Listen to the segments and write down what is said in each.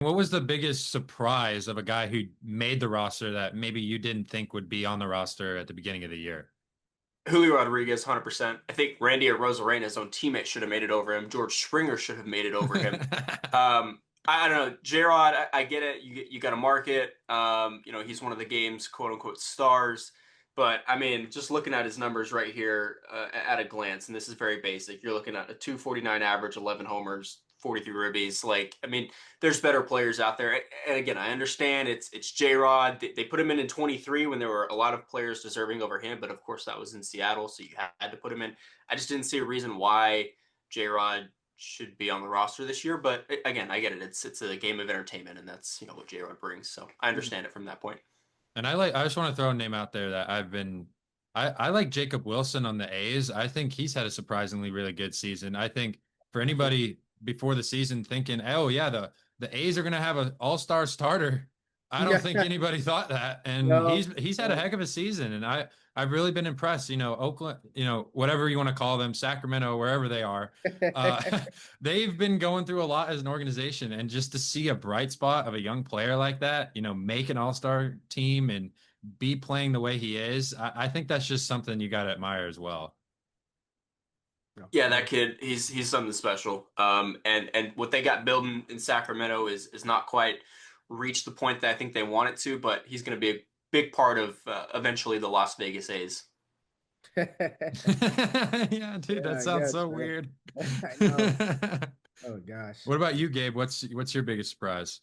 What was the biggest surprise of a guy who made the roster that maybe you didn't think would be on the roster at the beginning of the year? Julio Rodriguez, 100%. I think Randy Arozarena, his own teammate, should have made it over him. George Springer should have made it over him. I don't know. J-Rod, I get it. You got to market. He's one of the game's quote unquote stars. But I mean, just looking at his numbers right here at a glance, and this is very basic. You're looking at a 249 average, 11 homers, 43 ribbies. Like, I mean, there's better players out there. And again, I understand it's J-Rod. They put him in 23 when there were a lot of players deserving over him, but of course that was in Seattle, so you had to put him in. I just didn't see a reason why J-Rod should be on the roster this year. But again, I get it. It's a game of entertainment, and that's what J-Rod brings. So I understand it from that point. And I just want to throw a name out there that I like Jacob Wilson on the A's. I think he's had a surprisingly really good season. I think for anybody before the season thinking, oh yeah, the A's are going to have an all-star starter. I don't Yeah. think anybody thought that. And No. he's had a No. heck of a season. And I've really been impressed. Oakland, whatever you want to call them, Sacramento, wherever they are. They've been going through a lot as an organization. And just to see a bright spot of a young player like that, make an all-star team and be playing the way he is, I think that's just something you got to admire as well. Yeah, that kid, he's something special. And what they got building in Sacramento is not quite reached the point that I think they want it to, but he's going to be a big part of eventually the Las Vegas A's. Yeah, dude, Yeah, that I sounds guess, so man. weird. I know. Oh gosh. What about you, Gabe? What's your biggest surprise?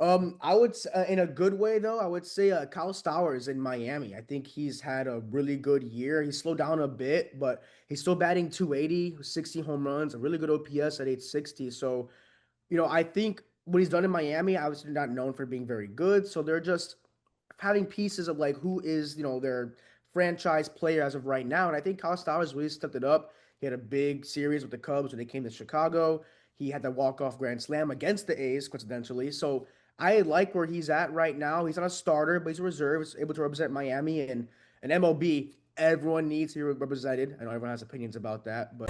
I would in a good way though. I would say Kyle Stowers in Miami. I think he's had a really good year. He slowed down a bit, but he's still batting 280, 60 home runs, a really good OPS at 860. So, I think what he's done in Miami, obviously not known for being very good. So they're just having pieces of like who is, their franchise player as of right now. And I think Kyle Stowers really stepped it up. He had a big series with the Cubs when they came to Chicago. He had that walk-off grand slam against the A's, coincidentally. So I like where he's at right now. He's not a starter, but he's a reserve. He's able to represent Miami and MLB. Everyone needs to be represented. I know everyone has opinions about that, but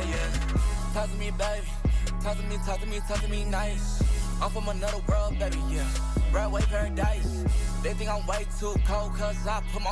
Talk to me, baby. Talk to me nice. I'm from another world, baby, yeah. Broadway paradise. They think I'm way too cold, cause I put my